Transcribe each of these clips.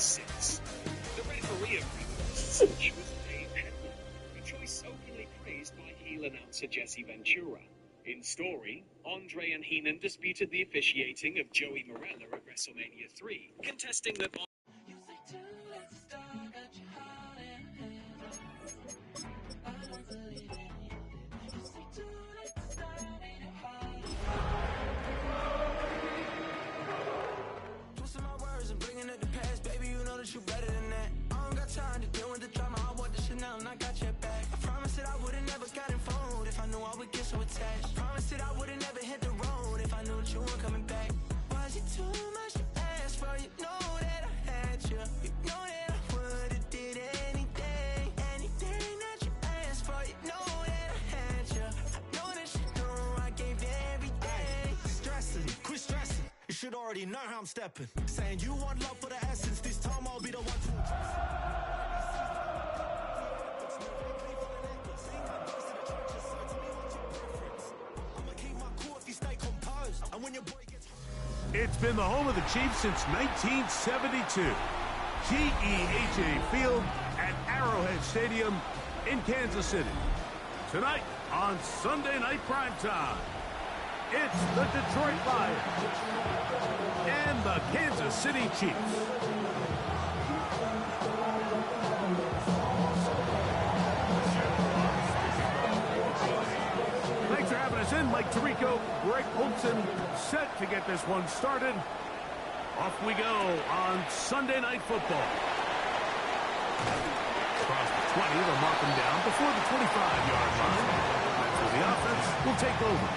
6. The referee agreed he was Dave Henry, a choice openly praised by heel announcer Jesse Ventura. In story, Andre and Heenan disputed the officiating of Joey Morella at WrestleMania 3, contesting that you better than that. I don't got time to deal with the drama. I want the shit now and I got your back. I promised that I would've never gotten phoned if I knew I would get so attached. I promised that I would've never hit the road if I knew that you weren't coming back. Was it too much to ask for? You know that I had you. You know that I would've did anything that you asked for. You know that I had you. I know that you know I gave you everything. Stressing, quit stressing. You should already know how I'm stepping. Saying you want love for the essence. This time I'll be the one to. I'ma keep my cool if you stay composed. And when your boy gets. It's been the home of the Chiefs since 1972. GEHA Field at Arrowhead Stadium in Kansas City. Tonight on Sunday Night Primetime, it's the Detroit Lions and the Kansas City Chiefs. Thanks for having us in. Mike Tirico, Greg Olson, set to get this one started. Off we go on Sunday Night Football. Across the 20, they'll mark them down before the 25-yard line. That's where the offense will take over.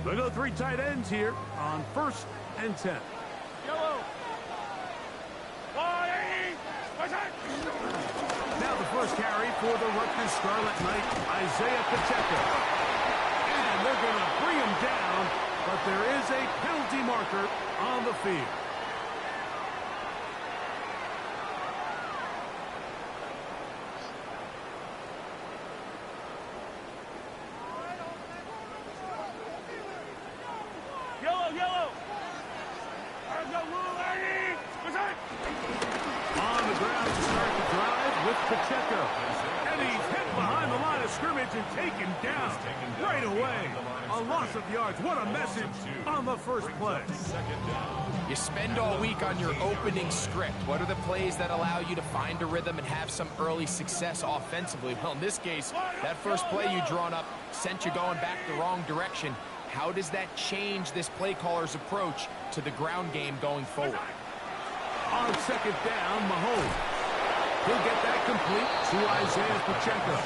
They go 3 tight ends here on 1st and 10. Yellow. Now the first carry for the Rutgers Scarlet Knight, Isaiah Pacheco. And they're going to bring him down, but there is a penalty marker on the field. On the ground to start the drive with Pacheco. And he's hit behind the line of scrimmage and taken down right away. A loss of yards. What a message on the first play. You spend all week on your opening script. What are the plays that allow you to find a rhythm and have some early success offensively? Well, in this case, that first play you drawn up sent you going back the wrong direction. How does that change this play caller's approach to the ground game going forward? On second down, Mahomes. He'll get that complete to Isaiah Pacheco.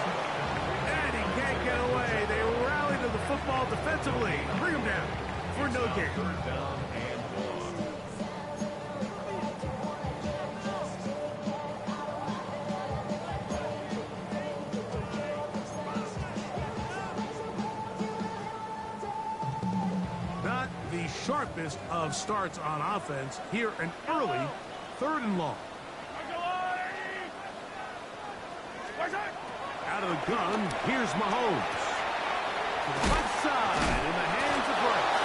And he can't get away. They rally to the football defensively. Bring him down for no gain. Not the sharpest of starts on offense. Here an early 3rd and long. Out of the gun, here's Mahomes. To the left side in the hands of Rice.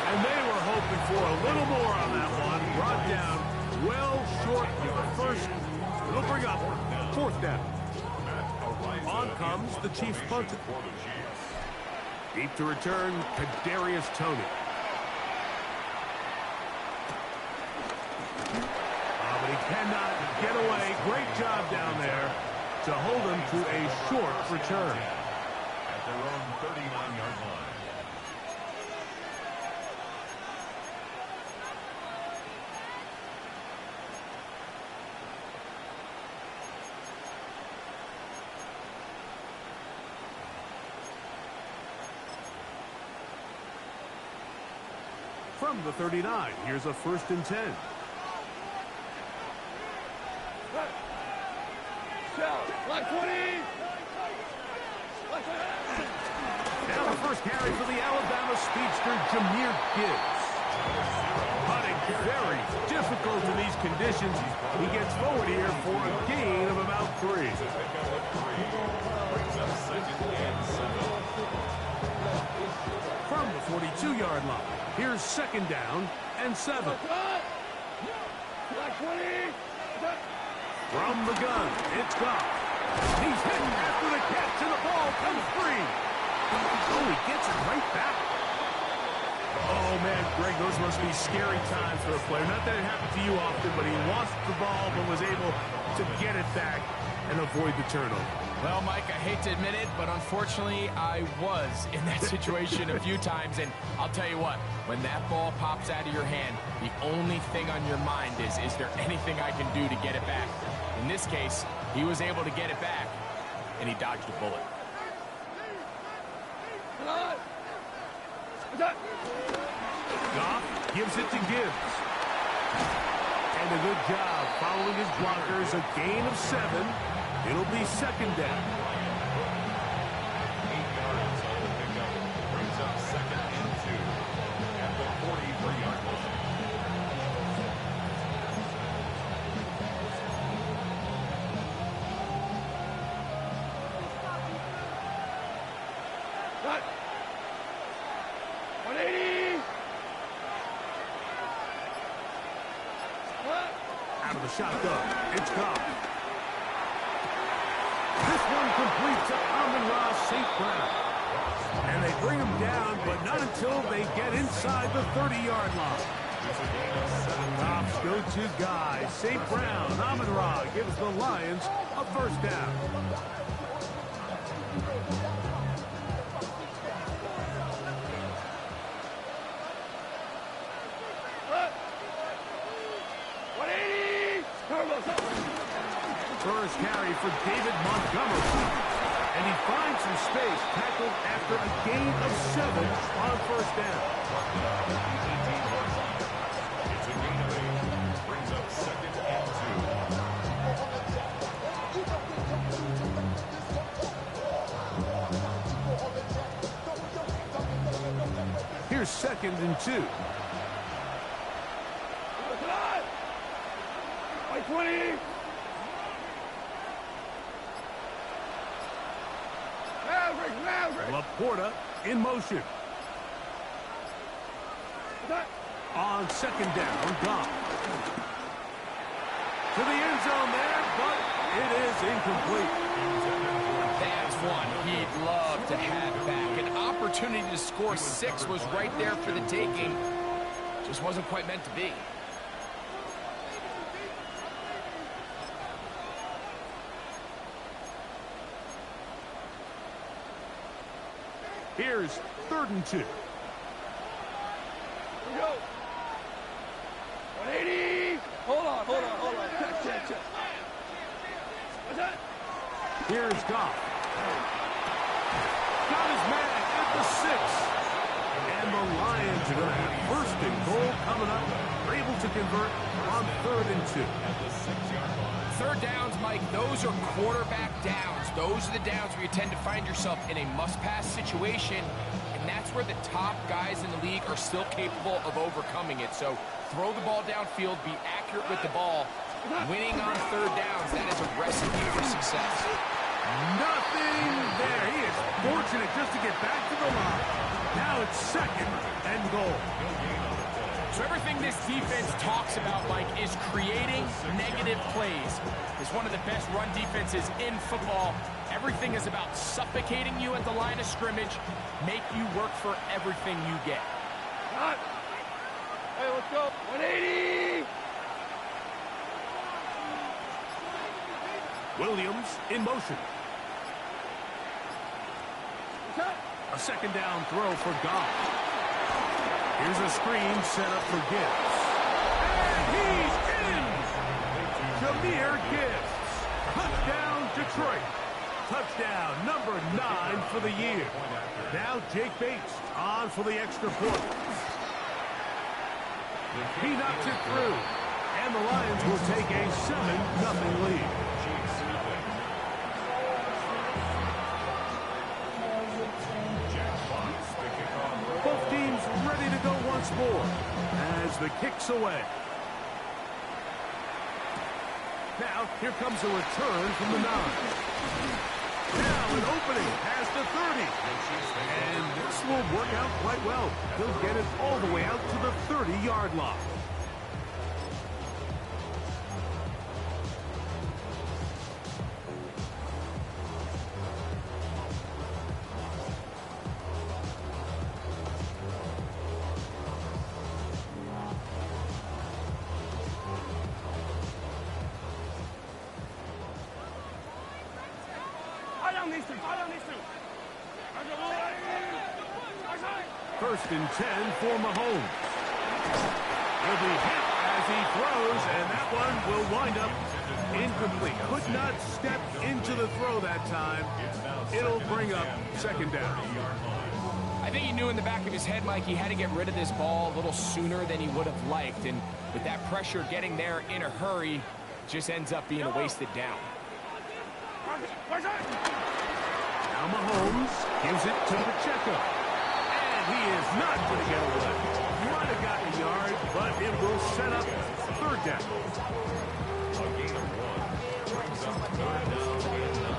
And they were hoping for a little more on that one. Brought down well short of the first. It'll bring up 4th down. On comes the Chiefs punter. Deep to return, Kadarius Toney. But he cannot get away. Great job down there to hold him to a short return. At their own 39-yard line. From the 39, here's a 1st and 10. Now the first carry for the Alabama speedster, Jahmyr Gibbs. Hunting very difficult in these conditions. He gets forward here for a gain of about 3. From the 42-yard line, here's 2nd down and 7. From the gun, it's Goff. He's hitting after the catch, and the ball comes free. Oh, he gets it right back. Oh, man, Greg, those must be scary times for a player. Not that it happened to you often, but he lost the ball but was able to get it back and avoid the turnover. Well, Mike, I hate to admit it, but unfortunately, I was in that situation a few times, and I'll tell you what, when that ball pops out of your hand, the only thing on your mind is there anything I can do to get it back? In this case, he was able to get it back, and he dodged a bullet. Goff gives it to Gibbs. And a good job following his blockers, a gain of 7. It'll be 2nd down. 8 yards on the pickup. Brings up 2nd and 2 at the 43-yard line. Cut. 180. Out of the shotgun. It's Goff. This one complete to Amon-Ra St. Brown. And they bring him down, but not until they get inside the 30-yard line. Goff's go-to guy, St. Brown. Amon-Ra gives the Lions a 1st down. First carry for David Montgomery. And he finds some space, tackled after a gain of 7 on 1st down. It's a gain of 8. Brings up 2nd and 2. Here's 2nd and 2. 20. Laporta in motion. On 2nd down, Goff. To the end zone there, but it is incomplete. That's one he'd love to have back. An opportunity to score 6 was right there for the taking. Just wasn't quite meant to be. Here's 3rd and 2. Here we go. 180. Hold on. Check. What's that? Here's Goff. Got his man at the 6. And the Lions are going to have 1st and goal coming up. They're able to convert on 3rd and 2. At the 6-yard line. 3rd downs, Mike, those are quarterback downs. Those are the downs where you tend to find yourself in a must-pass situation, and that's where the top guys in the league are still capable of overcoming it. So throw the ball downfield, be accurate with the ball. Winning on 3rd downs, that is a recipe for success. Nothing there. He is fortunate just to get back to the line. Now it's 2nd and goal. So everything this defense talks about, Mike, is creating negative plays. It's one of the best run defenses in football. Everything is about suffocating you at the line of scrimmage, make you work for everything you get. Hey, let's go. 180. Williams in motion. A 2nd down throw for Goff. Here's a screen set up for Gibbs. And he's in! Jahmyr Gibbs. Touchdown, Detroit. Touchdown number 9 for the year. Now Jake Bates on for the extra point. He knocks it through. And the Lions will take a 7-0 lead. Both teams ready to go once more. as the kick's away. Now, here comes a return from the 9. Now an opening past the 30. And this will work out quite well. He'll get it all the way out to the 30-yard line. First and 10 for Mahomes. He'll be hit as he throws, and that one will wind up incomplete. Could not step into the throw that time. It'll bring up second down. I think he knew in the back of his head, Mike, he had to get rid of this ball a little sooner than he would have liked. And with that pressure getting there in a hurry, just ends up being a wasted down. Now Mahomes gives it to Pacheco. And he is not going to get away. He might have gotten a yard, but it will set up third down. A gain of 1 brings up third down and 9.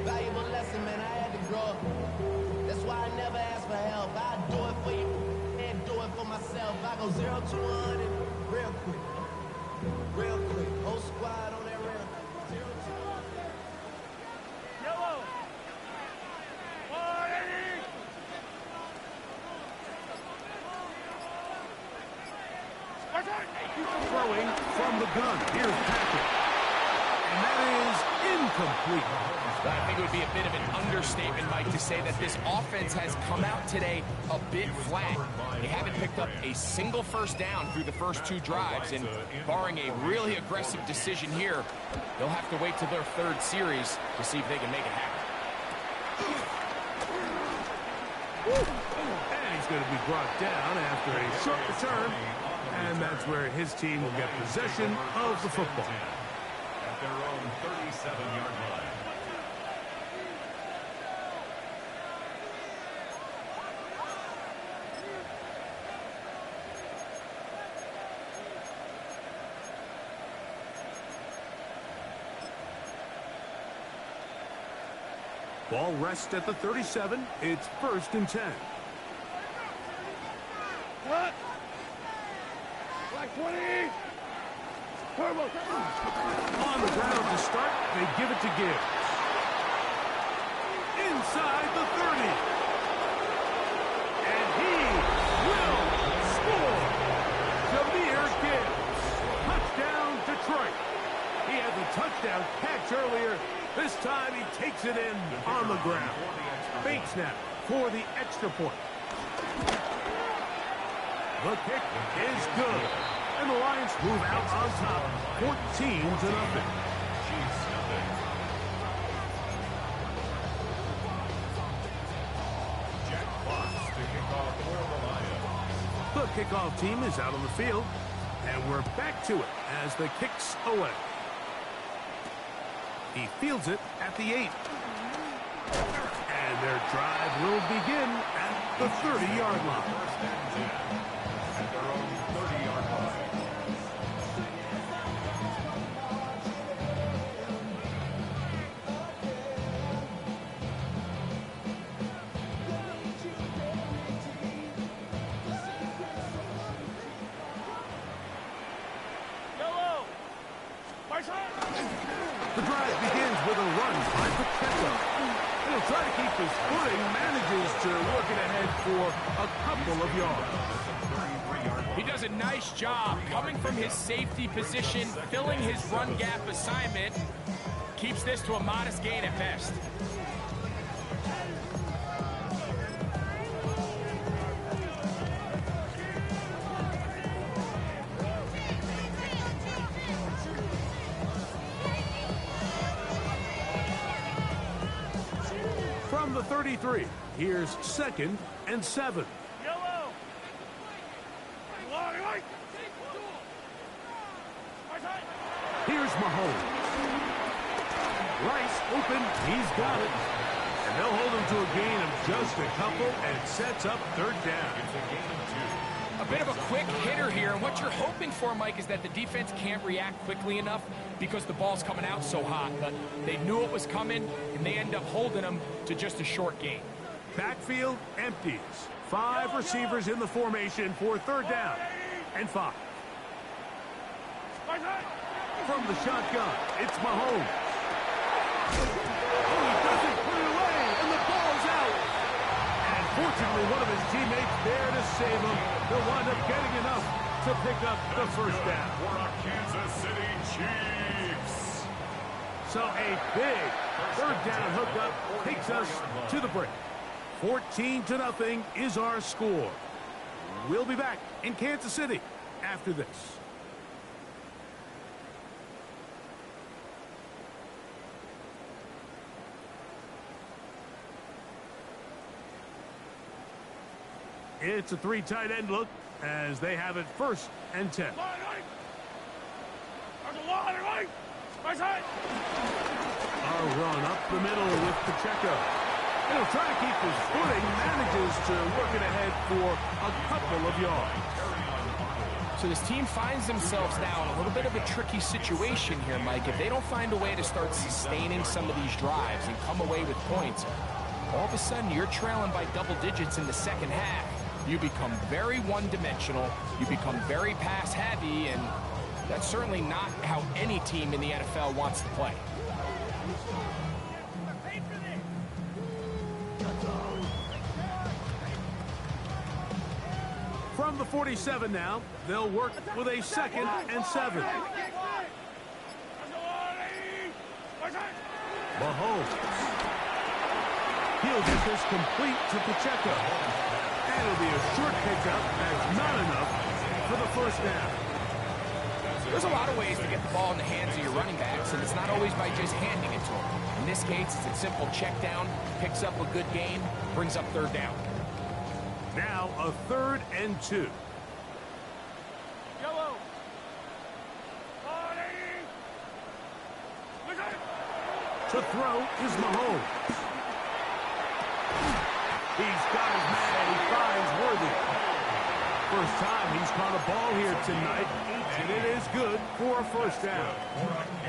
Valuable lesson, man. I had to grow up. That's why I never ask for help. I do it for you and do it for myself. I go 0 to 100 real quick. Real quick. Whole squad on that rail. 0 to 100. Yellow. Throwing from the gun. Here's Patrick. And that is incomplete. I think it would be a bit of an understatement, Mike, to say that this offense has come out today a bit flat. They haven't picked up a single first down through the first 2 drives, and barring a really aggressive decision here, they'll have to wait till their 3rd series to see if they can make it happen. And he's going to be brought down after a short return, and that's where his team will get possession of the football. At their own 37-yard line. Ball rests at the 37. It's 1st and 10. What? Black 20. Turbo. On the ground to start, they give it to Gibbs. Inside the 30. And he will score. Jahmyr Gibbs. Touchdown, Detroit. He had the touchdown catch earlier. This time he takes it in on the ground. Fake snap for the extra point. The kick is good. And the Lions move out on top, 14-0. Jack Fox to kick off for the Lions. The kickoff team is out on the field, and we're back to it as the kick's away. He fields it at the 8. And their drive will begin at the 30-yard line. First and 10 at their own 30-yard line. The drive begins with a run by Pacheco. He'll try to keep his footing, manages to work it ahead for a couple of yards. He does a nice job coming from his safety position, filling his run gap assignment. Keeps this to a modest gain at best. From the 33, here's 2nd and 7. Here's Mahomes. Rice open, he's got it. And They'll hold them to a gain of just a couple, and it sets up third down. It's a gain of 2. A bit of a quick hitter here, and what you're hoping for, Mike, is that the defense can't react quickly enough because the ball's coming out so hot. But they knew it was coming, and they end up holding them to just a short gain. Backfield empties. 5 receivers in the formation for third down and 5. From the shotgun, it's Mahomes. Oh, he doesn't put it away, and the ball's out. And fortunately, one of his teammates there to save him. They'll wind up getting enough to pick up the first down. For the Kansas City Chiefs. So a big third down hookup takes us to the break. 14-0 is our score. We'll be back in Kansas City after this. It's a 3 tight end look as they have it 1st and 10. Our run up the middle with Pacheco. He'll try to keep his footing, manages to work it ahead for a couple of yards. So this team finds themselves now in a little bit of a tricky situation here, Mike. If they don't find a way to start sustaining some of these drives and come away with points, all of a sudden you're trailing by double digits in the second half. You become very one-dimensional, you become very pass-heavy, and that's certainly not how any team in the NFL wants to play. From the 47 now, they'll work with a 2nd and 7. Mahomes. He'll get this complete to Pacheco. And it'll be a short pickup that's not enough for the first down. There's a lot of ways to get the ball in the hands of your running backs, and it's not always by just handing it to them. In this case, it's a simple check down, picks up a good gain, brings up third down. Now a 3rd and 2. To throw is Mahomes. He's got his man. He finds Worthy. First time he's caught a ball here tonight, and it is good for a first down.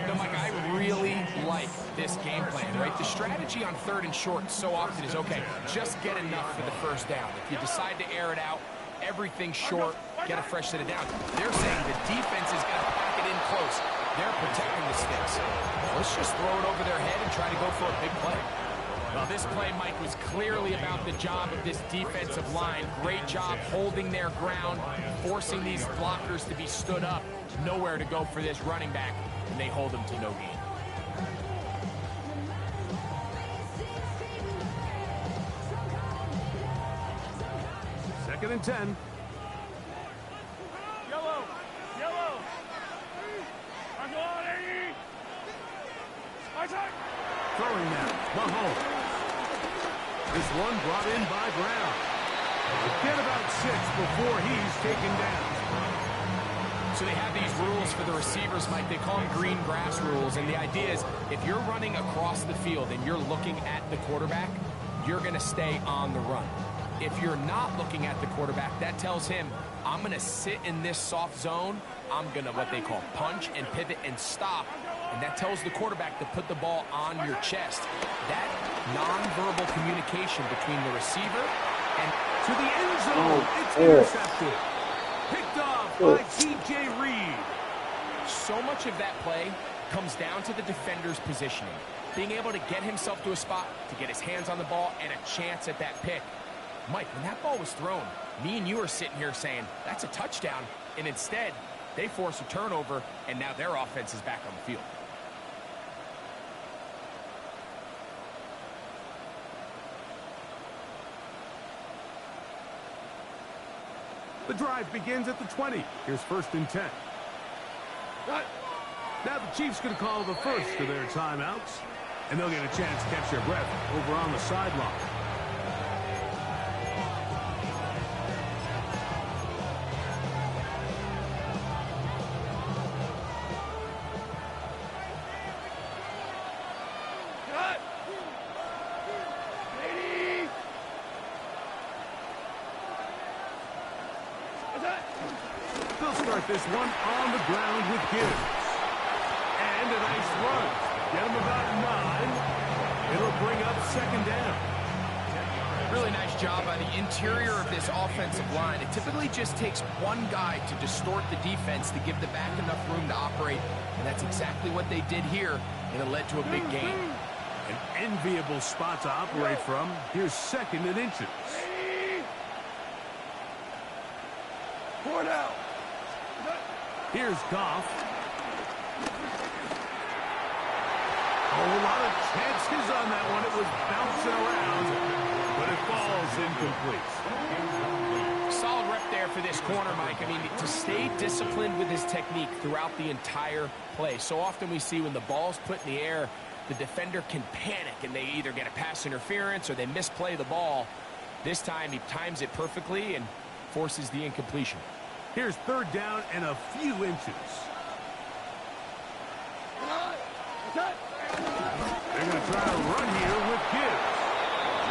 You know, Mike, I really like this game plan, right? The strategy on 3rd and short so often is, okay, just get enough for the first down. If you decide to air it out, everything short, get a fresh set of downs. They're saying the defense is going to pack it in close. They're protecting the sticks. Let's just throw it over their head and try to go for a big play. Well, this play, Mike, was clearly about the job of this defensive line. Great job holding their ground, forcing these blockers to be stood up. Nowhere to go for this running back, and they hold him to no gain. Second and 10. Throwing now, Mahomes. This one brought in by Brown. Get about 6 before he's taken down. So they have these rules for the receivers, Mike. They call them green grass rules. And the idea is if you're running across the field and you're looking at the quarterback, you're going to stay on the run. If you're not looking at the quarterback, that tells him, I'm going to sit in this soft zone. I'm going to what they call punch and pivot and stop. And that tells the quarterback to put the ball on your chest. That nonverbal communication between the receiver and to the end zone. It's intercepted. Picked off by T.J. Reed. So much of that play comes down to the defender's positioning. Being able to get himself to a spot, to get his hands on the ball, and a chance at that pick. Mike, when that ball was thrown, me and you are sitting here saying, that's a touchdown. And instead, they force a turnover, and now their offense is back on the field. The drive begins at the 20. Here's 1st and 10. Now the Chiefs going to call the first of their timeouts, and they'll get a chance to catch their breath over on the sideline. They'll start this one on the ground with Gibbs. And a nice run. Get him about 9. It'll bring up second down. Really nice job by the interior of this offensive line. It typically just takes one guy to distort the defense to give the back enough room to operate, and that's exactly what they did here, and it led to a big gain. An enviable spot to operate from. Here's second and inches. 4 down. Here's Goff. Oh, a lot of chances on that one. It was bouncing around, but it falls incomplete. Solid rep there for this corner, Mike. I mean, to stay disciplined with his technique throughout the entire play. So often we see when the ball's put in the air, the defender can panic, and they either get a pass interference or they misplay the ball. This time, he times it perfectly and forces the incompletion. Here's third down and a few inches. They're going to try to run here with Gibbs.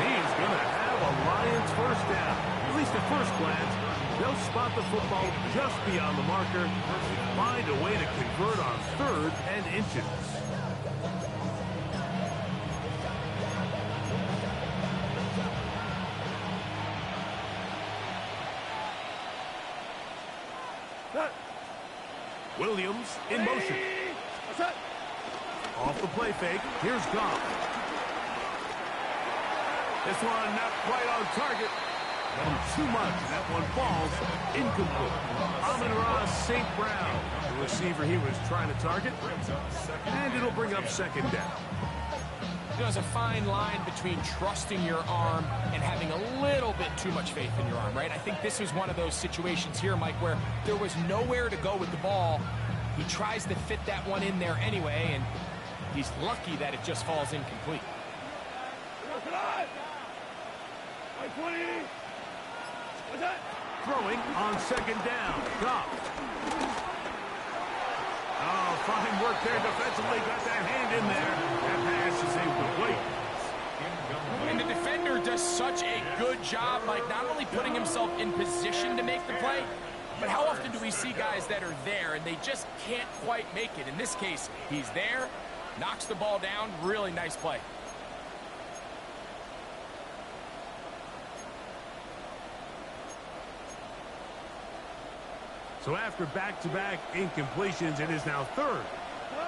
He's going to have a Lions first down. At least at first glance, they'll spot the football just beyond the marker and find a way to convert on third and inches. Williams in motion. Off the play fake, here's Goff. This one not quite on target. Too much, that one falls incomplete. Amon-Ra St. Brown, the receiver he was trying to target. And it'll bring up second down. There's a fine line between trusting your arm and having a little bit too much faith in your arm, right? I think this is one of those situations here, Mike, where there was nowhere to go with the ball. He tries to fit that one in there anyway, and he's lucky that it just falls incomplete. Throwing on second down. Goff. Oh, fine work there defensively. Got that hand in there. That pass is incomplete. And the defender does such a good job, Mike, not only putting himself in position to make the play, but how often do we see guys that are there and they just can't quite make it? In this case, he's there, knocks the ball down. Really nice play. So after back-to-back incompletions, it is now third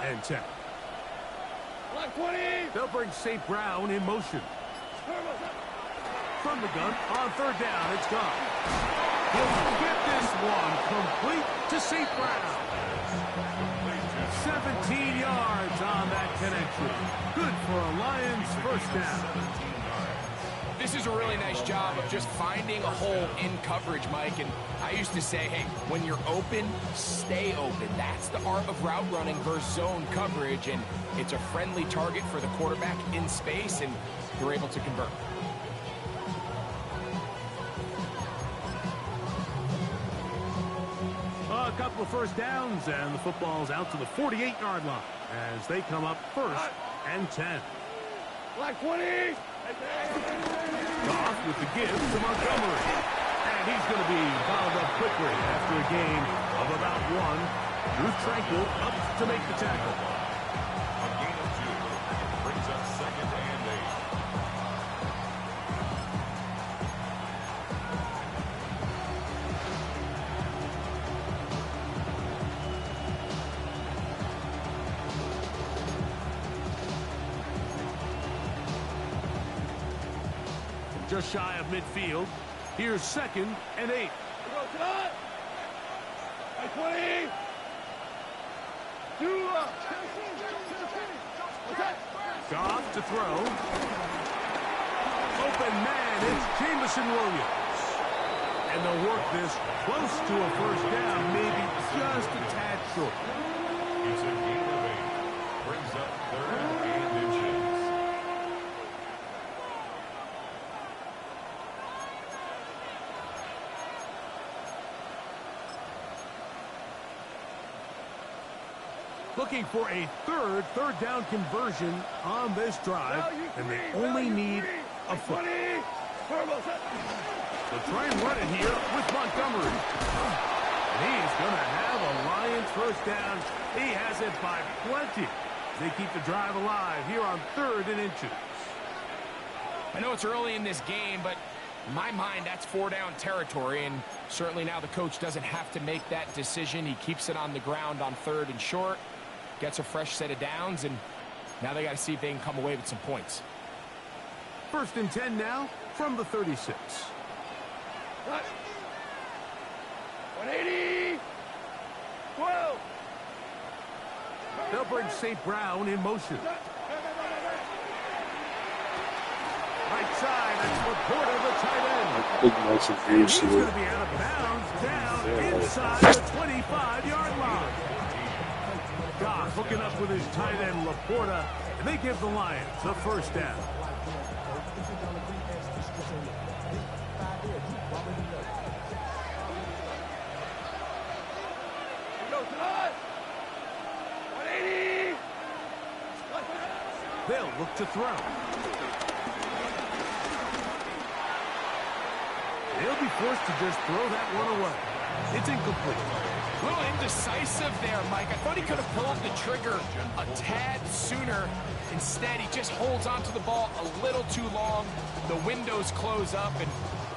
and 10. They'll bring St. Brown in motion. From the gun, on third down, it's gone. He'll get this one complete to St. Brown. 17 yards on that connection. Good for a Lions first down. This is a really nice job of just finding a hole in coverage, Mike. And I used to say, hey, when you're open, stay open. That's the art of route running versus zone coverage. And it's a friendly target for the quarterback in space, and they're able to convert. A couple of first downs, and the football's out to the 48-yard line as they come up first and 10. Black 20. Goff with the give to Montgomery. And he's going to be fouled up quickly after a gain of about 1. Drew Tranquil up to make the tackle. A gain of 2 brings up second and 8. Just shy of midfield. Here's second and 8. Goff to throw. Open man, it's Jamison Williams. And they'll work this close to a first down, maybe just a tad short. It's a gain of 8. Brings up third and inches. Looking for a third down conversion on this drive, and they only need a foot. They'll try and run it here with Montgomery. And he's going to have a Lions first down. He has it by plenty. They keep the drive alive here on 3rd and inches. I know it's early in this game, but in my mind, that's 4-down territory, and certainly now the coach doesn't have to make that decision. He keeps it on the ground on 3rd and short, gets a fresh set of downs, and now they got to see if they can come away with some points. 1st and 10 now from the 36. 180. 12. They'll bring St. Brown in motion. Right side, that's Laporta, the tight end. Big motion for you, He's going to be out of bounds down inside the 25-yard line. Goff hooking up with his tight end, Laporta, and they give the Lions the first down. They'll look to throw. They'll be forced to just throw that one away. It's incomplete. A little indecisive there, Mike. I thought he could have pulled the trigger a tad sooner. Instead, he just holds onto the ball a little too long. The windows close up and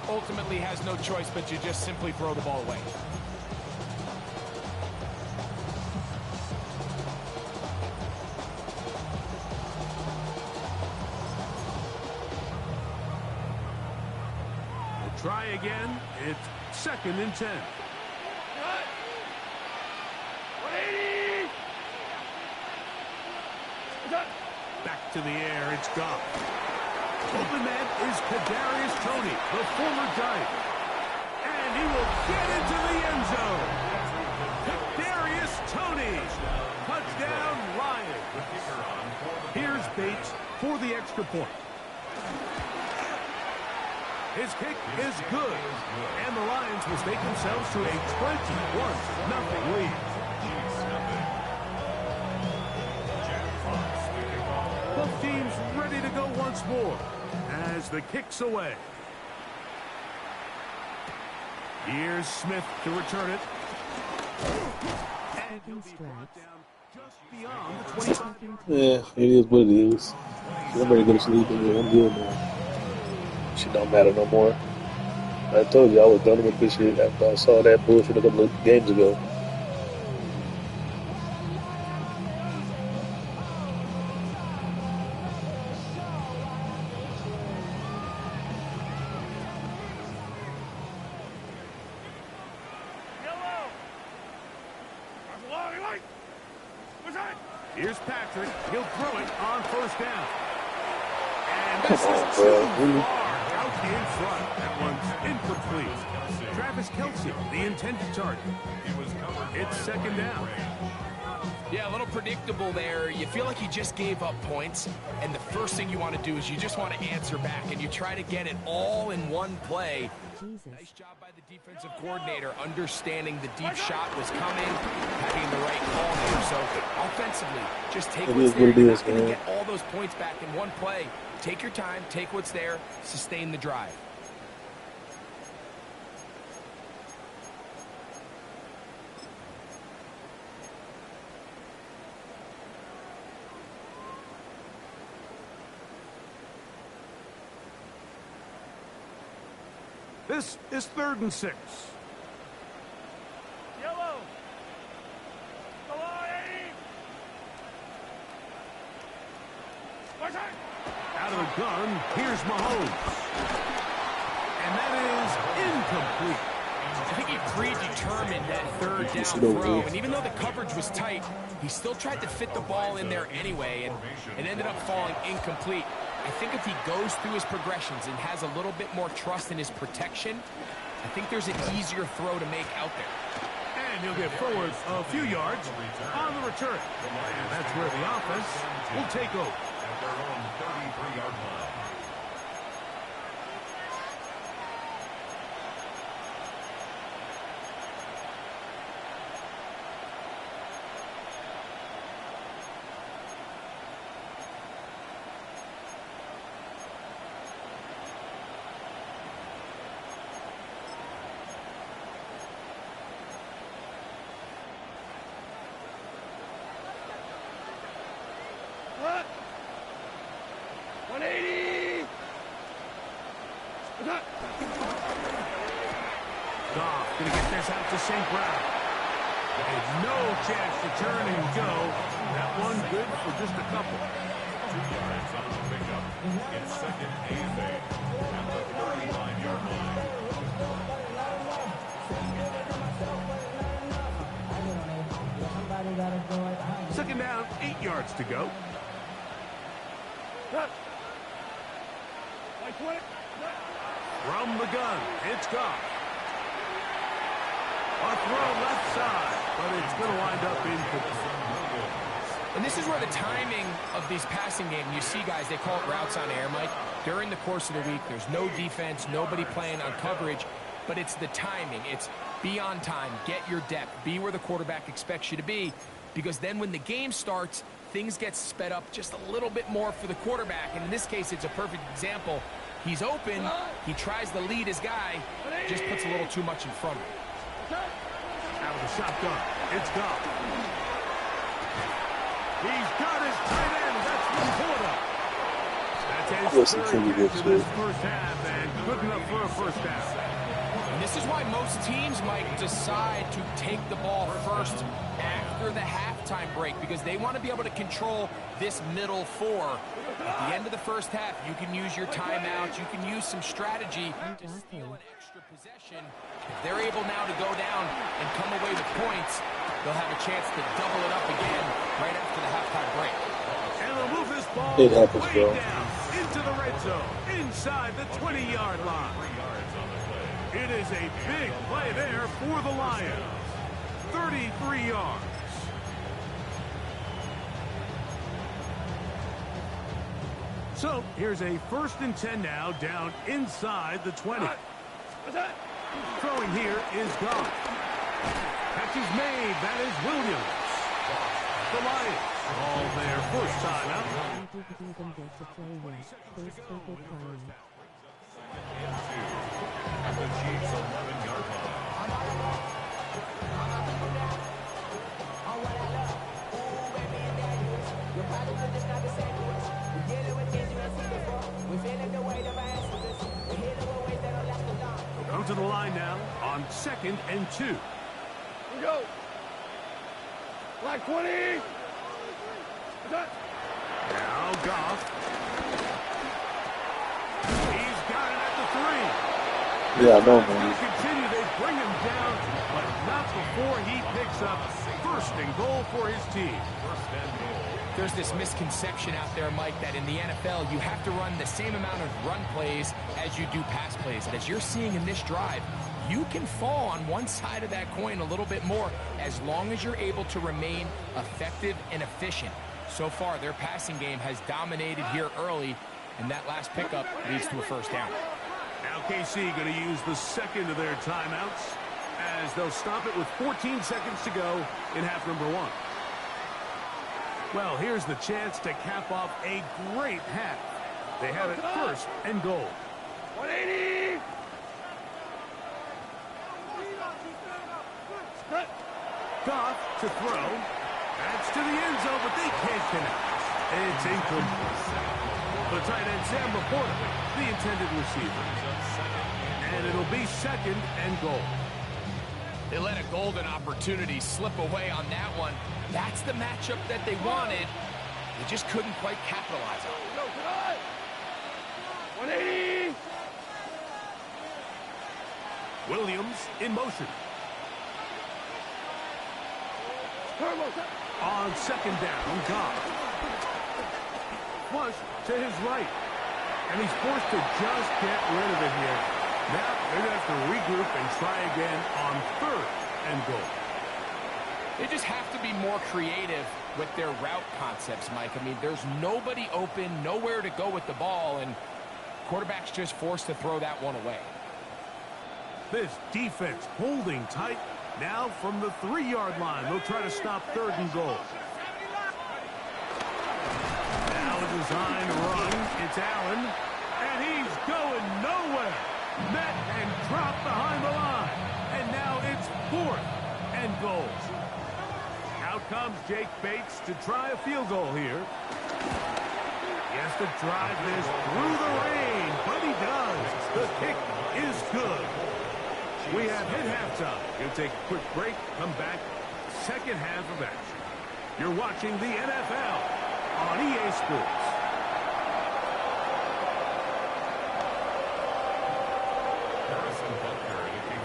ultimately has no choice but to just simply throw the ball away. Try again. It's 2nd and 10. 180. Back to the air. It's Goff. Open man is Kadarius Toney, the former Giant. And he will get into the end zone. Kadarius Toney. Touchdown, Lions. Here's Bates for the extra point. His kick is good, and the Lions will take themselves to a 21-0 lead. Both teams ready to go once more as the kick's away. Here's Smith to return it. And he'll be brought down just beyond the 25. Yeah, it is what it is. I'm ready to go to sleep. I'm good now. Shit don't matter no more. I told you I was done with this shit after I saw that bullshit a couple of games ago. Here's Patrick. He'll throw it on 1st down. And Come this on, is bro. too Really? far out in front. That one's incomplete. Travis Kelce, the intended target. It's 2nd down. Yeah, a little predictable there. You feel like he just gave up points, and the first thing you want to do is you just want to answer back, and you try to get it all in one play. Jesus. Nice job by the defensive coordinator, understanding the deep shot was coming, having the right call there. So offensively, just take what's there. You're not going to get all those points back in one play. Take your time, take what's there, sustain the drive. This is 3rd and 6. Yellow. Out of the gun, here's Mahomes. And that is incomplete. I think he predetermined that 3rd down throw, and even though the coverage was tight, he still tried to fit the ball in there anyway, and it ended up falling incomplete. I think if he goes through his progressions and has a little bit more trust in his protection, I think there's an easier throw to make out there. And he'll get forward a few yards on the return. And that's where the offense will take over. At their own 33-yard line. 180. Goff going to get this out to St. Brown. There's no chance to turn and go. That one good for just a couple. 2 yards on the pickup. It's second and 8 at the 39-yard line. Second down, 8 yards to go. From the gun, it's Goff. A throw left side, but it's going to wind up incomplete. And this is where the timing of these passing games, you see guys, they call it routes on air, Mike. During the course of the week, there's no defense, nobody playing on coverage, but it's the timing. It's be on time, get your depth, be where the quarterback expects you to be, because then when the game starts, things get sped up just a little bit more for the quarterback. And in this case, it's a perfect example. He's open, he tries to lead his guy, just puts a little too much in front of him. Out of the shotgun, it's Goff. He's got his tight end. That's Laporta. That's his third catch of this first half, and good enough for a first down. And this is why most teams might decide to take the ball first after the halftime break, because they want to be able to control this middle four. At the end of the first half, you can use your timeouts, you can use some strategy to steal an extra possession. If they're able now to go down and come away with points, they'll have a chance to double it up again right after the halftime break. And they'll move this ball way down into the red zone, inside the 20-yard line. It is a big play there for the Lions. 33 yards. So here's a 1st and 10 now, down inside the 20. Throwing here is Goff. Catch is made. That is Williams. The Lions all their first time out. At the Chiefs' 11-yard line. Come to the line now on 2nd and 2. Here we go. Black 20. Now Goff. He's got it at the 3. Yeah, I know, man. Continue, they bring him down, but not before he picks up 1st and goal for his team. 1st and goal. There's this misconception out there, Mike, that in the NFL, you have to run the same amount of run plays as you do pass plays. And as you're seeing in this drive, you can fall on one side of that coin a little bit more as long as you're able to remain effective and efficient. So far, their passing game has dominated here early, and that last pickup leads to a first down. Now KC going to use the 2nd of their timeouts as they'll stop it with 14 seconds to go in half number 1. Well, here's the chance to cap off a great half. They have it 1st and goal. 180. Goff to throw. That's to the end zone, but they can't connect. It's incomplete. The tight end, Sam Laporta, the intended receiver. And it'll be 2nd and goal. They let a golden opportunity slip away on that one. That's the matchup that they wanted. They just couldn't quite capitalize on it. 180. Williams in motion. On 2nd down, Goff. Flush to his right. And he's forced to just get rid of it here. Now they're going to have to regroup and try again on 3rd and goal. They just have to be more creative with their route concepts, Mike. I mean, there's nobody open, nowhere to go with the ball, and quarterback's just forced to throw that one away. This defense holding tight. Now from the 3-yard line, they'll try to stop 3rd and goal. Now a design run. It's Allen, and he's going nowhere. Met and dropped behind the line. And now it's 4th and goal. Out comes Jake Bates to try a field goal here. He has to drive this through the rain, but he does. The kick is good. We have hit halftime. We'll take a quick break, come back, second half of action. You're watching the NFL on EA Sports.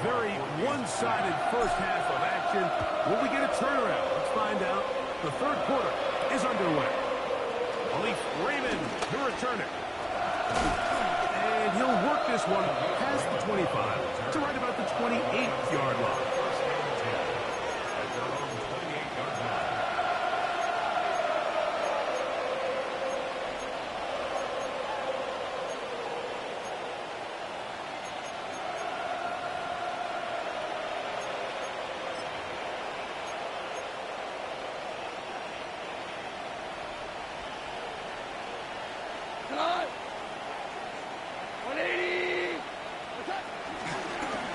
Very one-sided first half of action. Will we get a turnaround? Let's find out. The third quarter is underway. Malik Raymond, the returner. And he'll work this one past the 25 to right about the 28-yard line.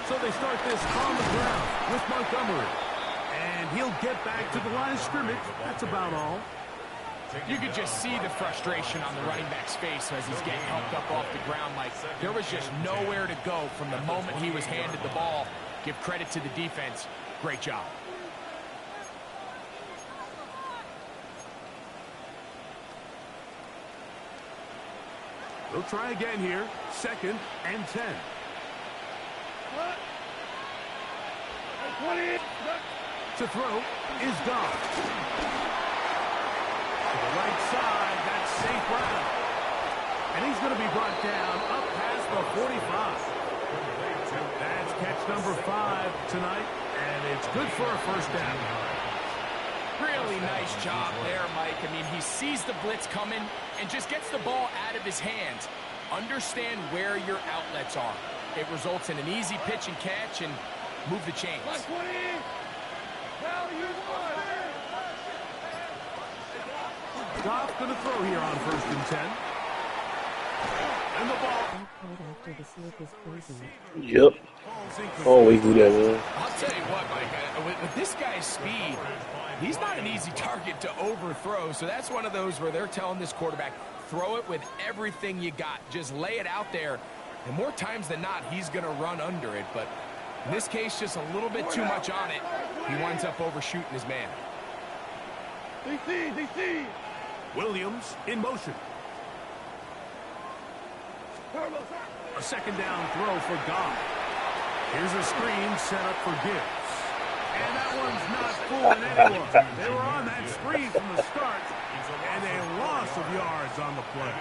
So they start this on the ground with Montgomery. And he'll get back to the line of scrimmage. That's about all. You could just see the frustration on the running back's face as he's getting helped up off the ground. Like, there was just nowhere to go from the moment he was handed the ball. Give credit to the defense. Great job. They'll try again here. 2nd and 10. To throw is gone. To the right side, that's safe route. And he's going to be brought down up past the 45. That's catch number 5 tonight, and it's good for a first down. Really nice job there, Mike. I mean, he sees the blitz coming and just gets the ball out of his hands. Understand where your outlets are. It results in an easy pitch and catch and move the chains. Goff going to throw here on 1st and 10. And the ball. Yep. Always do that, man. I'll tell you what, Mike, with this guy's speed, he's not an easy target to overthrow. So that's one of those where they're telling this quarterback, throw it with everything you got. Just lay it out there. And more times than not, he's going to run under it. But in this case, just a little bit too much on it. He winds up overshooting his man. DC. Williams in motion. A 2nd down throw for Goff. Here's a screen set up for Gibbs. And that one's not fooling anyone. They were on that screen from the start, and a loss of yards on the play.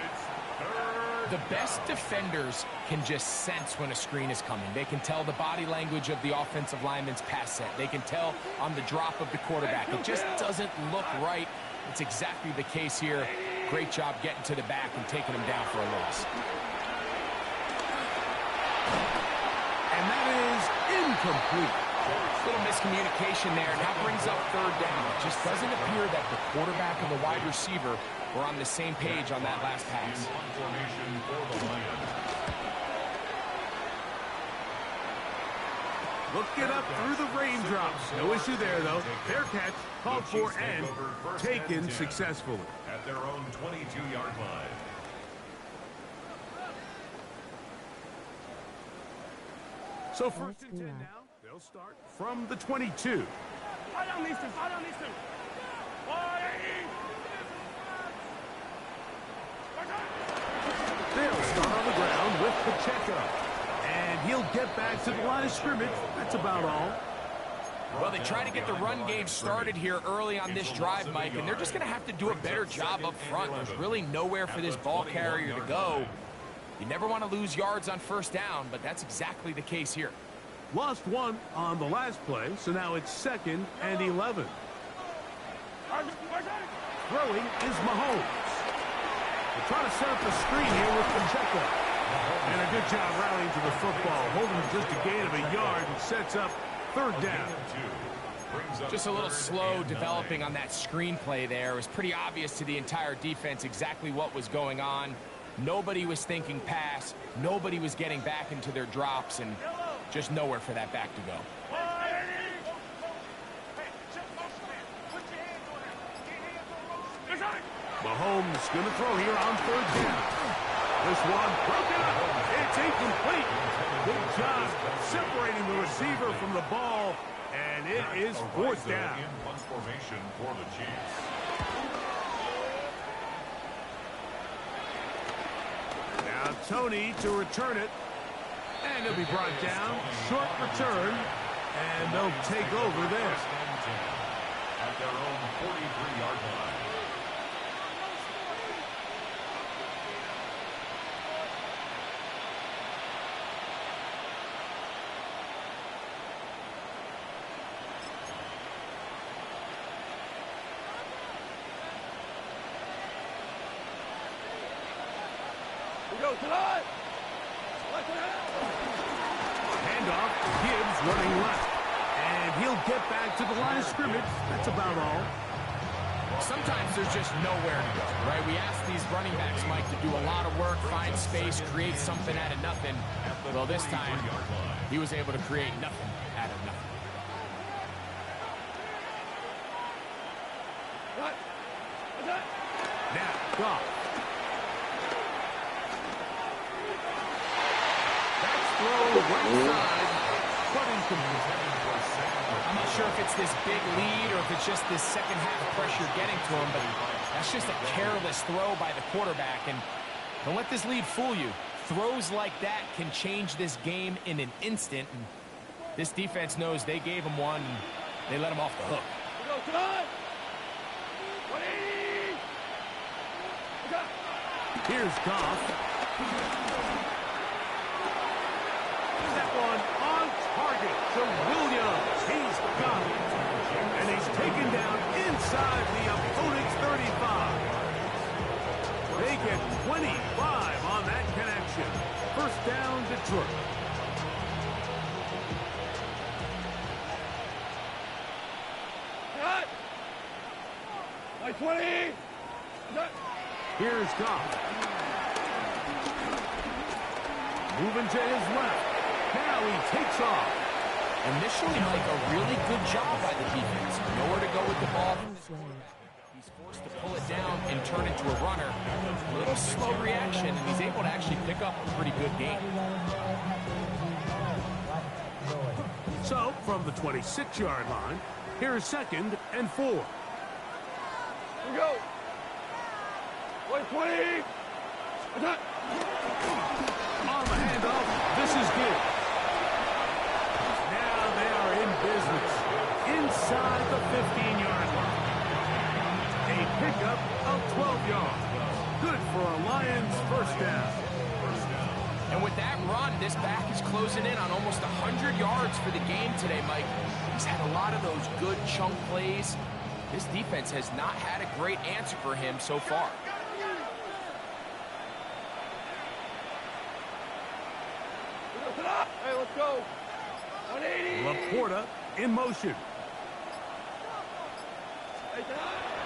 The best defenders can just sense when a screen is coming. They can tell the body language of the offensive lineman's pass set. They can tell on the drop of the quarterback. It just doesn't look right. It's exactly the case here. Great job getting to the back and taking him down for a loss. And that is incomplete. Little miscommunication there. Now brings up 3rd down. It just doesn't appear that the quarterback and the wide receiver were on the same page on that last pass. Looking up through the raindrops. No issue there, though. Fair catch, called for, and taken successfully. At their own 22-yard line. So 1st and 10 now. They'll start from the 22. They'll start on the ground with Pacheco. And he'll get back to the line of scrimmage. That's about all. Well, they try to get the run game started here early on this drive, Mike, and they're just going to have to do a better job up front. There's really nowhere for this ball carrier to go. You never want to lose yards on 1st down, but that's exactly the case here. Lost 1 on the last play, so now it's 2nd and 11. Throwing is Mahomes. They're trying to set up the screen here with Pacheco. And a good job rallying to the football, holding just a gain of a yard and sets up 3rd down. Just a little slow developing on that screenplay there. It was pretty obvious to the entire defense exactly what was going on. Nobody was thinking pass. Nobody was getting back into their drops, and just nowhere for that back to go. Mahomes going to throw here on 3rd down. This one broken up. It's incomplete. Good job separating the receiver from the ball, and it is 4th down. In punt formation for the Chiefs. Now Tony to return it, and he'll be brought down. Short return, and they'll take over there. At their own 43-yard line. Go tonight. Handoff, Gibbs running left. And he'll get back to the line of scrimmage. That's about all. Sometimes there's just nowhere to go, right? We ask these running backs, Mike, to do a lot of work, find space, create something out of nothing. Well, this time, he was able to create nothing out of nothing. What? Now, Goff. Throw right side, but incomplete. I'm not sure if it's this big lead or if it's just this second half pressure getting to him, but that's just a careless throw by the quarterback. And don't let this lead fool you. Throws like that can change this game in an instant. And this defense knows they gave him one, and they let him off the hook. Go tonight. 180. Here's Goff. That one on target to Williams. He's got it. And he's taken down inside the opponent's 35. They get 25 on that connection. 1st down, Detroit. Cut. By 20. Here's Goff. Moving to his left. Now he takes off. Initially, Mike, a really good job by the defense. Nowhere to go with the ball. He's forced to pull it down and turn into a runner. A little slow reaction, and he's able to actually pick up a pretty good game. So, from the 26-yard line, here's 2nd and 4. Here we go. 120. On the handoff, this is good. Now they are in business inside the 15-yard line. A pickup of 12 yards. Good for a Lions 1st down. And with that run, this back is closing in on almost 100 yards for the game today, Mike. He's had a lot of those good chunk plays. This defense has not had a great answer for him so far. Hey, let's go. 180. Laporta in motion.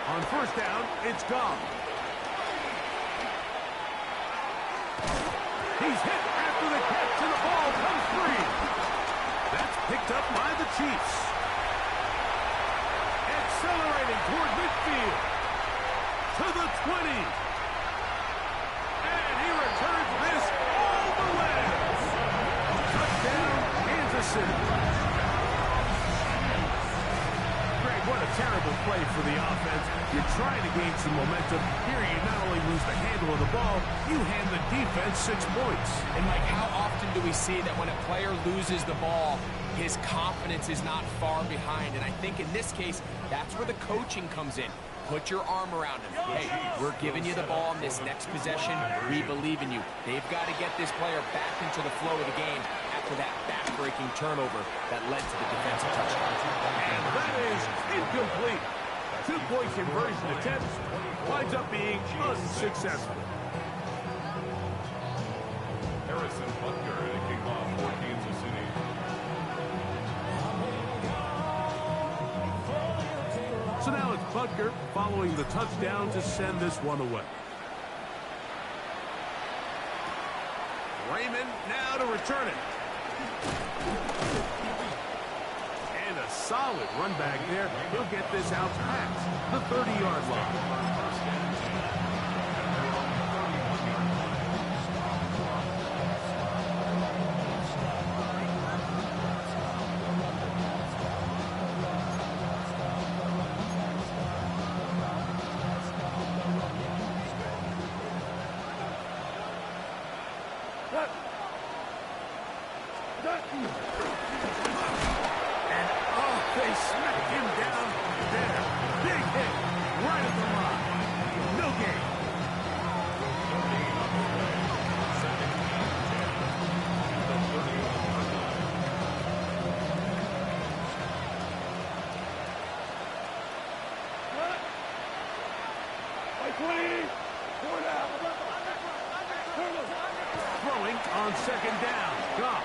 On 1st down, it's Goff. He's hit after the catch, and the ball comes free. That's picked up by the Chiefs. Accelerating toward midfield. To the 20. And he returns this all the way. Touchdown, Kansas City. Greg, what a terrible play for the offense. You're trying to gain some momentum. Here you not only lose the handle of the ball, you hand the defense 6 points. And, Mike, how often do we see that when a player loses the ball, his confidence is not far behind? And I think in this case, that's where the coaching comes in. Put your arm around him. Hey, we're giving you the ball in this next possession. We believe in you. They've got to get this player back into the flow of the game after that back-breaking turnover that led to the defensive touchdown. And that is incomplete. 2-point conversion attempt winds up being unsuccessful. Harrison Butker to kick off for Kansas City. So now it's Butker following the touchdown to send this one away. Raymond now to return it. And a solid run back there. He'll get this out past the 30-yard line. And, oh, they smacked him down there. Big hit right at the line. No game. Throwing on second down. Goff.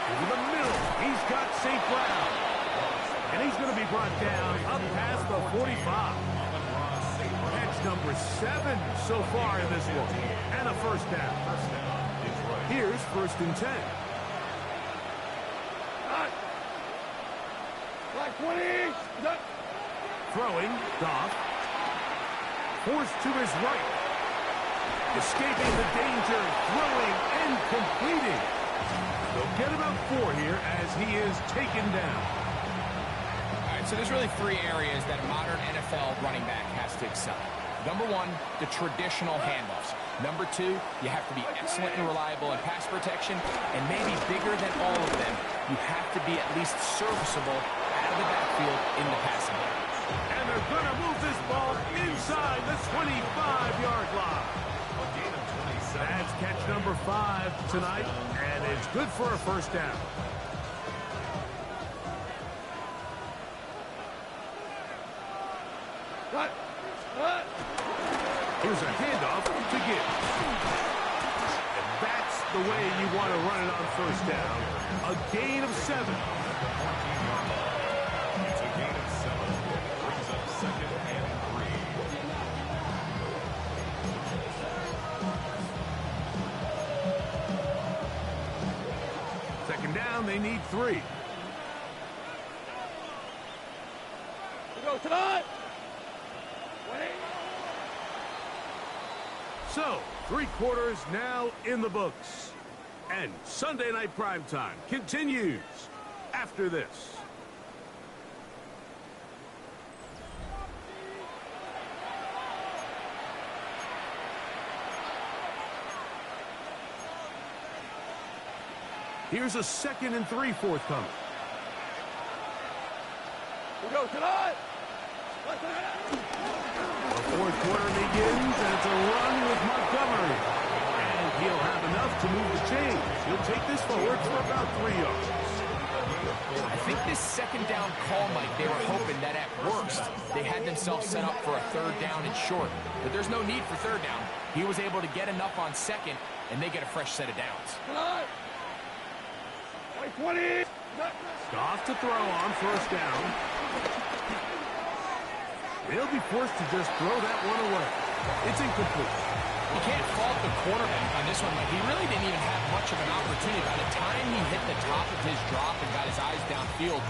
Into the middle. He's got St. Brown. And he's going to be brought down up past the 45. Catch number 7 so far in this one. And a first down. Here's 1st and 10. Black 20. Throwing. Goff. Forced to his right. Escaping the danger. Throwing and completing. They'll get about 4 here as he is taken down. All right, so there's really 3 areas that a modern NFL running back has to excel. Number 1, the traditional handoffs. Number 2, you have to be excellent and reliable in pass protection. And maybe bigger than all of them, you have to be at least serviceable out of the backfield in the passing game. And they're going to move this ball inside the 25-yard line. That's catch number 5 tonight, and it's good for a first down. Here's a handoff to Gibbs. And that's the way you want to run it on first down. A gain of 7. It's a gain of 7. Brings up 2nd and 3. Second down, they need 3. We go tonight. 20. So, 3 quarters now in the books. And Sunday Night Primetime continues after this. Here's a 2nd and 3 forthcoming. We go tonight. The 4th quarter begins, and it's a run with Montgomery. And he'll have enough to move the chains. He'll take this forward for about 3 yards. I think this 2nd down call, Mike, they were hoping that at worst they had themselves set up for a 3rd down and short. But there's no need for 3rd down. He was able to get enough on 2nd, and they get a fresh set of downs. Tonight. 20. Goff to throw on 1st down. They'll be forced to just throw that one away. It's incomplete. You can't fault the quarterback on this one. Like, he really didn't even have much of an opportunity. By the time he hit the top of his drop and got his eyes downfield,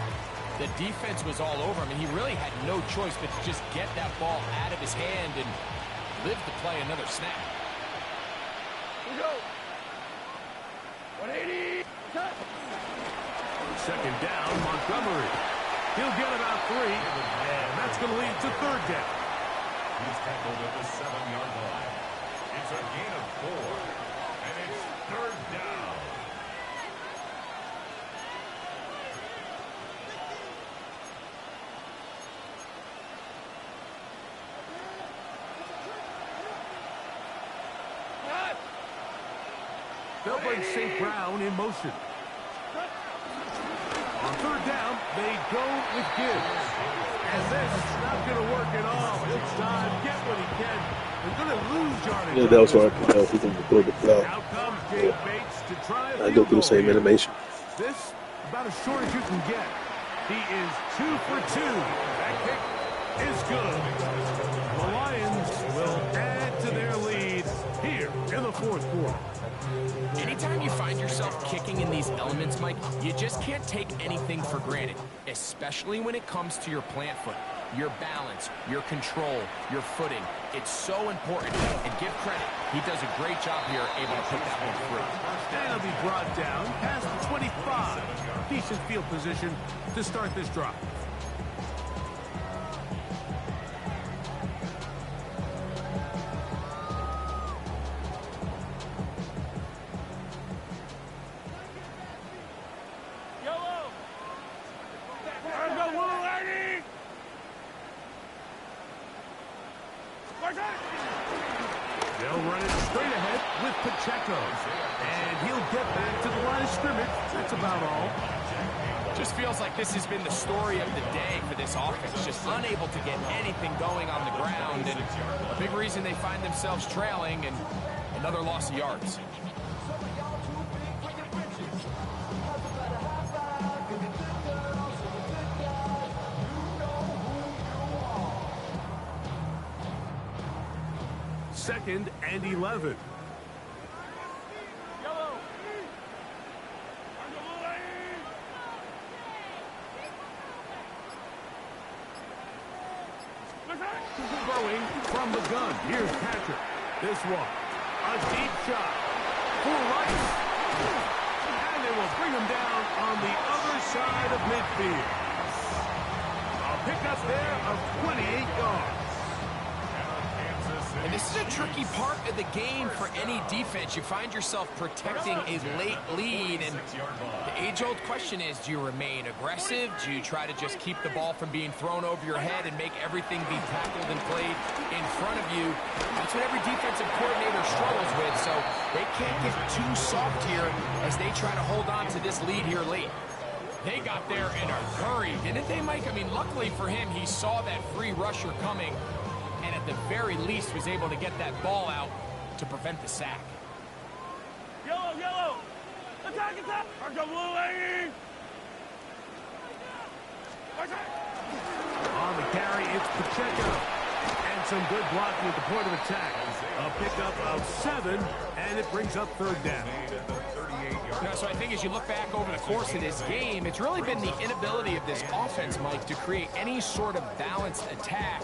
the defense was all over him, and he really had no choice but to just get that ball out of his hand and live to play another snap. We go. 180. Cut. 2nd down, Montgomery. He'll get about 3, and that's going to lead to 3rd down. He's tackled at the 7-yard line. It's a gain of 4, and it's 3rd down. They'll bring St. Brown in motion. On 3rd down, they go with Gibbs. And this is not going to work at all. It's time, get what he can. They're going to lose yardage. Yeah, that was hard to tell if he can throw the ball. Out comes Jake Bates to try a I go through the same field goal. animation. This, about as short as you can get. He is 2 for 2. That kick is good. The Lions will add to their lead here in the 4th quarter. Anytime you find yourself kicking in these elements, Mike, you just can't take anything for granted, especially when it comes to your plant foot, your balance, your control, your footing. It's so important, and give credit. He does a great job here, able to put that one through. And he'll be brought down past the 25. Decent field position to start this drive. They'll run it straight ahead with Pacheco. And he'll get back to the line of scrimmage. That's about all. Just feels like this has been the story of the day for this offense. Just unable to get anything going on the ground. And a big reason they find themselves trailing and another loss of yards. Second and 11. Throwing from the gun. Here's Patrick. This one. A deep shot for Rice. And they will bring him down on the other side of midfield. A pickup there of 28 yards. And this is a tricky part of the game for any defense. You find yourself protecting a late lead, and the age-old question is, do you remain aggressive? Do you try to just keep the ball from being thrown over your head and make everything be tackled and played in front of you? That's what every defensive coordinator struggles with, so they can't get too soft here as they try to hold on to this lead here late. They got there in a hurry, didn't they, Mike? I mean, luckily for him, he saw that free rusher coming, and at the very least was able to get that ball out to prevent the sack. Yellow, yellow! Attack, attack! Arco blue, lane! On the carry, it's Pacheco. And some good blocking at the point of attack. A pickup of 7, and it brings up third down. So I think as you look back over the course of this game, it's really been the inability of this offense, Mike, to create any sort of balanced attack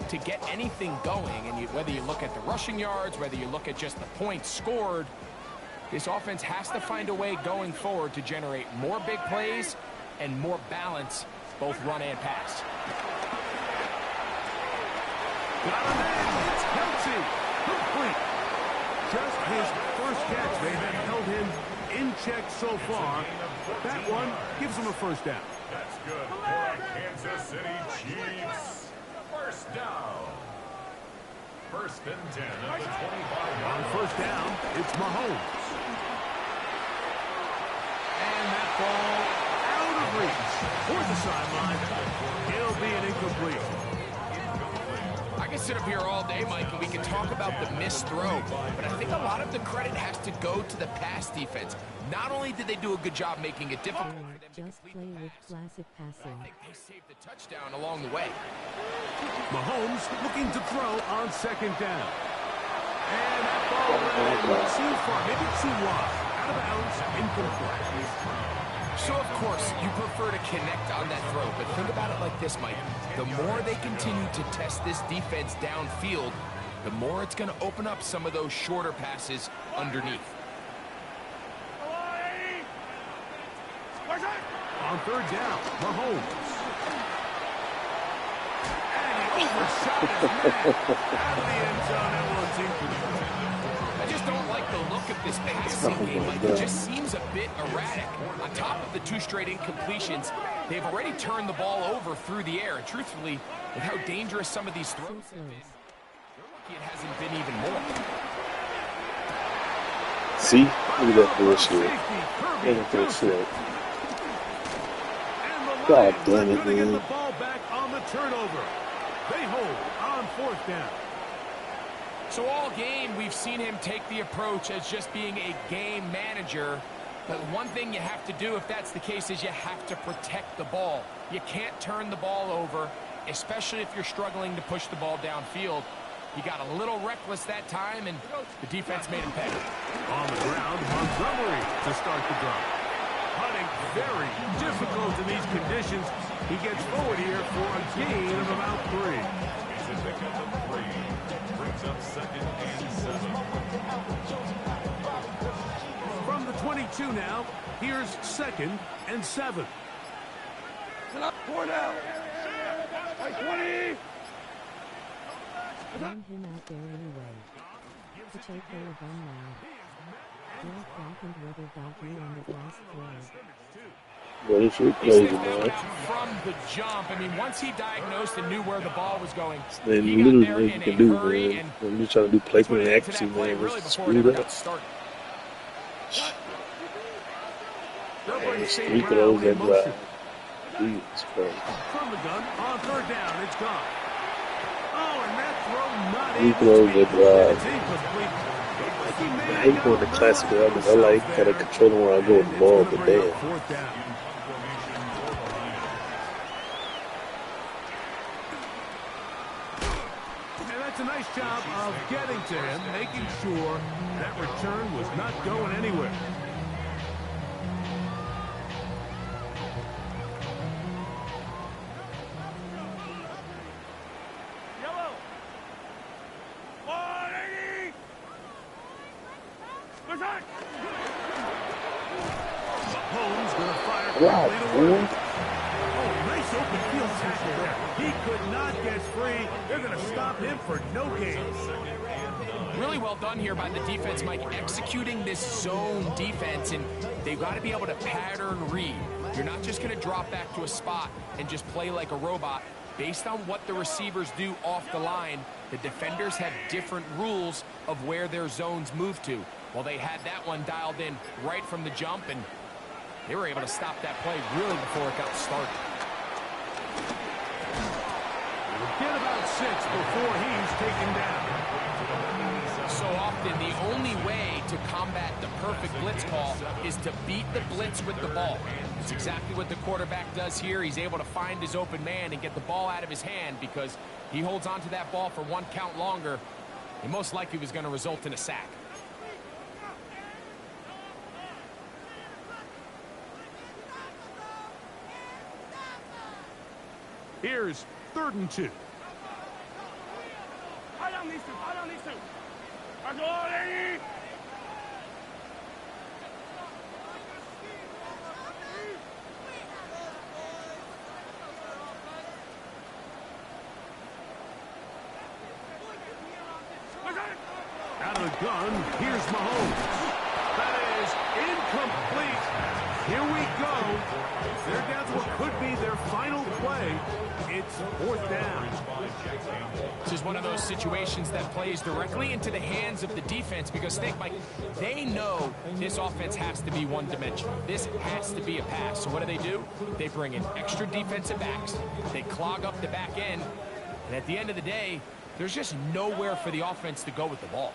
to get anything going. And whether you look at the rushing yards, whether you look at just the points scored, this offense has to find a way going forward to generate more big plays and more balance, both run and pass. Got him in. It's Kelsey. Complete. Just his first catch. They have held him in check so far. That one gives him a first down. That's good for Kansas City Chiefs. First down. First and 10 at the 25. On first down, it's Mahomes. And that ball out of reach toward the sideline. It'll be an incomplete. I can sit up here all day, Mike, and we can talk about the missed throw, but I think a lot of the credit has to go to the pass defense. Not only did they do a good job making it difficult for them to just play with classic passing. I think they saved the touchdown along the way. Mahomes looking to throw on second down. And that ball went too far, maybe too wide. Out of bounds, incomplete. So, of course, you prefer to connect on that throw, but think about it like this, Mike. The more they continue to test this defense downfield, the more it's going to open up some of those shorter passes underneath. On third down, Mahomes. And he overshot his man. Out of the end zone, that one's incomplete. I just don't like the look of this passing game. Like, it just seems a bit erratic. On top of the 2 straight incompletions, they've already turned the ball over through the air. And truthfully, with how dangerous some of these throws have been, they're lucky it hasn't been even more. See? Look at that bullshit. Look at that shit. God damn it, man. The ball back on the turnover. They hold on fourth down. So all game, we've seen him take the approach as just being a game manager. But one thing you have to do, if that's the case, is you have to protect the ball. You can't turn the ball over, especially if you're struggling to push the ball downfield. He got a little reckless that time, and the defense made him pay. On the ground, Montgomery to start the drive. Hunting very difficult in these conditions. He gets forward here for a gain of about 3. It's a pick up of 3. Brings up second and 7. From the 22 now, here's second and 7. 4 down. 20. Run him out there anyway. Pacheco of now. Drop back and rubber dog you on the last play. But it's really He crazy, sniffed that one man. out from the jump. I mean, once he diagnosed and knew where the ball was going, There's he got literally there nothing in you can a do, hurry man. and I'm just trying to do he put placement it and into accuracy, that play man. really It's before it screwed ever up. got started. Celebrating St. Three Brown throws in that motion. drive. Jesus Christ. From the gun, on third down, it's gone. Oh, and that throw not Three able throws to be that caught. drive. It's incomplete. Looked like he may I have hate got going a to little classic ahead of albums. I himself like kind of there. controlling where I go with And the it's ball, going to but bring damn. up fourth down. And that's a nice job of getting to him, making sure that return was not going anywhere. Yellow. 180. Attack. Mahomes going to fire Wow, quickly to boy. work. Oh, nice open field tackle there. He could not get free. They're going to stop him for no gain. Really well done here by the defense, Mike, executing this zone defense, and they've got to be able to pattern read. You're not just going to drop back to a spot and just play like a robot. Based on what the receivers do off the line, the defenders have different rules of where their zones move to. Well, they had that one dialed in right from the jump, and they were able to stop that play really before it got started. Get about 6 before he's taken down. So often, the only way to combat the perfect blitz call is to beat the blitz with the ball. It's exactly what the quarterback does here. He's able to find his open man and get the ball out of his hand because he holds onto that ball for one count longer. It most likely was going to result in a sack. Here's 3rd and 2. High down these two. High down these two. Back 180. Out of the gun, here's Mahomes. That is incomplete. Here we go. They're down to what could be their final play. It's 4th down. This is one of those situations that plays directly into the hands of the defense because think, Mike, they know this offense has to be one-dimensional. This has to be a pass. So what do? They bring in extra defensive backs. They clog up the back end. And at the end of the day, there's just nowhere for the offense to go with the ball.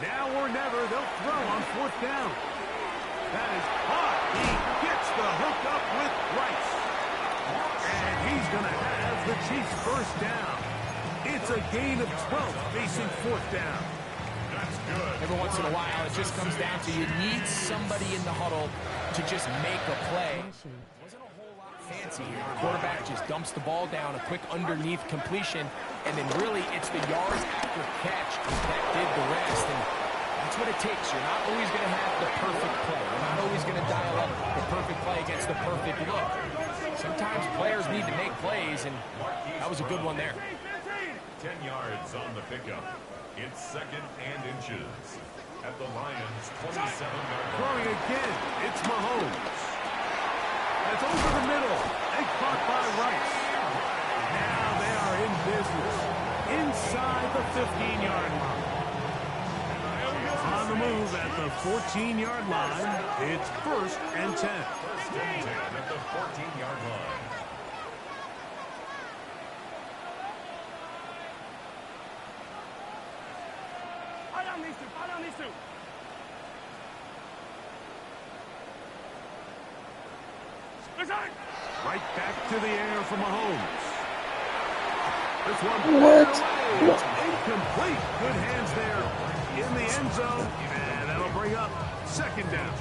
Now or never, they'll throw on 4th down. That is hot. He gets the hook up with Rice. And he's going to have the Chiefs' 1st down. It's a gain of 12 facing 4th down. That's good. Every once in a while, it just comes down to you need somebody in the huddle to just make a play. Wasn't a whole lot fancy here. The quarterback just dumps the ball down, a quick underneath completion, and then really it's the yards after catch that did the rest. And that's what it takes. You're not always going to have the perfect play. You're not always going to dial up the perfect play against the perfect look. Sometimes players need to make plays, and that was a good one there. 10 yards on the pickup. It's 2nd and inches. At the Lions' 27-yard line. Throwing again, it's Mahomes. It's over the middle and caught by Rice. Now they are in business inside the 15-yard line. On the move at the 14-yard line, it's 1st and 10. 1st and 10 at the 14-yard line. High down these two. High down these two. Attack. Right back to the air for Mahomes. This one What? It's incomplete. Good hands there in the end zone, and that'll bring up 2nd down.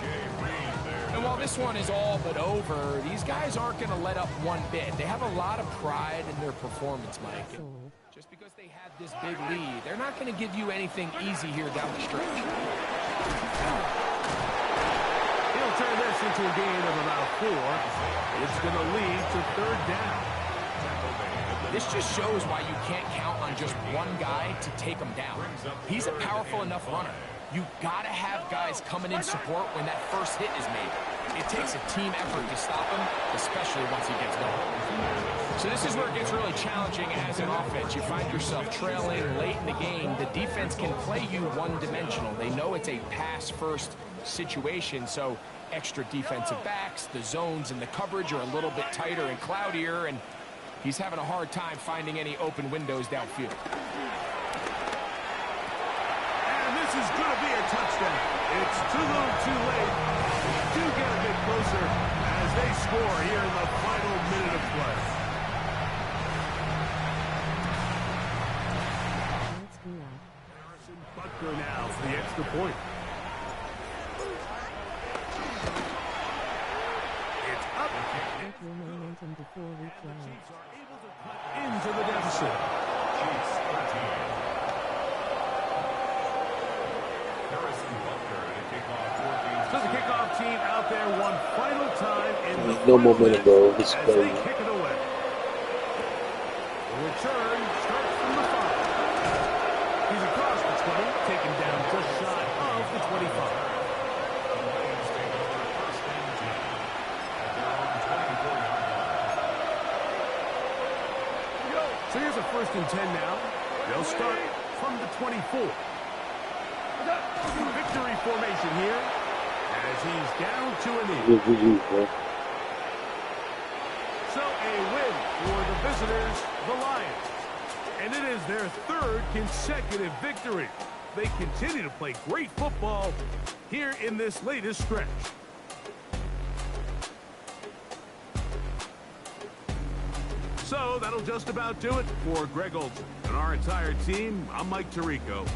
And while this one is all but over, these guys aren't going to let up one bit. They have a lot of pride in their performance, Mike. And just because they had this big lead, they're not going to give you anything easy here down the stretch. He'll turn this into a gain of about 4. It's going to lead to 3rd down. This just shows why you can't count on just one guy to take him down. He's a powerful enough runner. You gotta have guys coming in support when that first hit is made. It takes a team effort to stop him, especially once he gets going. So this is where it gets really challenging as an offense. You find yourself trailing late in the game. The defense can play you one-dimensional. They know it's a pass-first situation, so extra defensive backs, the zones and the coverage are a little bit tighter and cloudier, and he's having a hard time finding any open windows downfield. This is going to be a touchdown. It's too little too late. Do get a bit closer as they score here in the final minute of play. Harrison Butker now for the extra point. It's up. Momentum before we play. Chiefs are able to cut into the deficit. Chiefs 13. So the kickoff team out there one final time in the no momentum, bro. This as play. they kick it away. The return starts from the 5. He's across the 20, taken down just shy of the 25. So here's a 1st and 10 now. They'll start from the 24. Victory formation here as he's down to a knee. So a win for the visitors, the Lions. And it is their 3rd consecutive victory. They continue to play great football here in this latest stretch. So that'll just about do it for Greg Olson and our entire team. I'm Mike Tirico.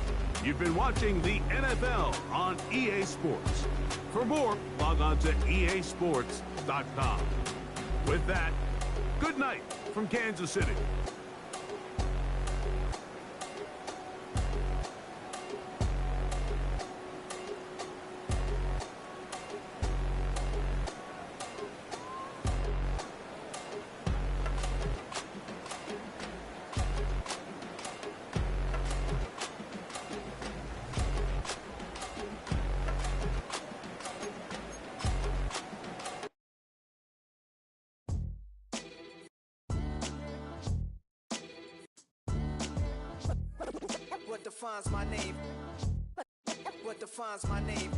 You've been watching the NFL on EA Sports. For more, log on to easports.com. With that, good night from Kansas City. What defines my name? What defines my name?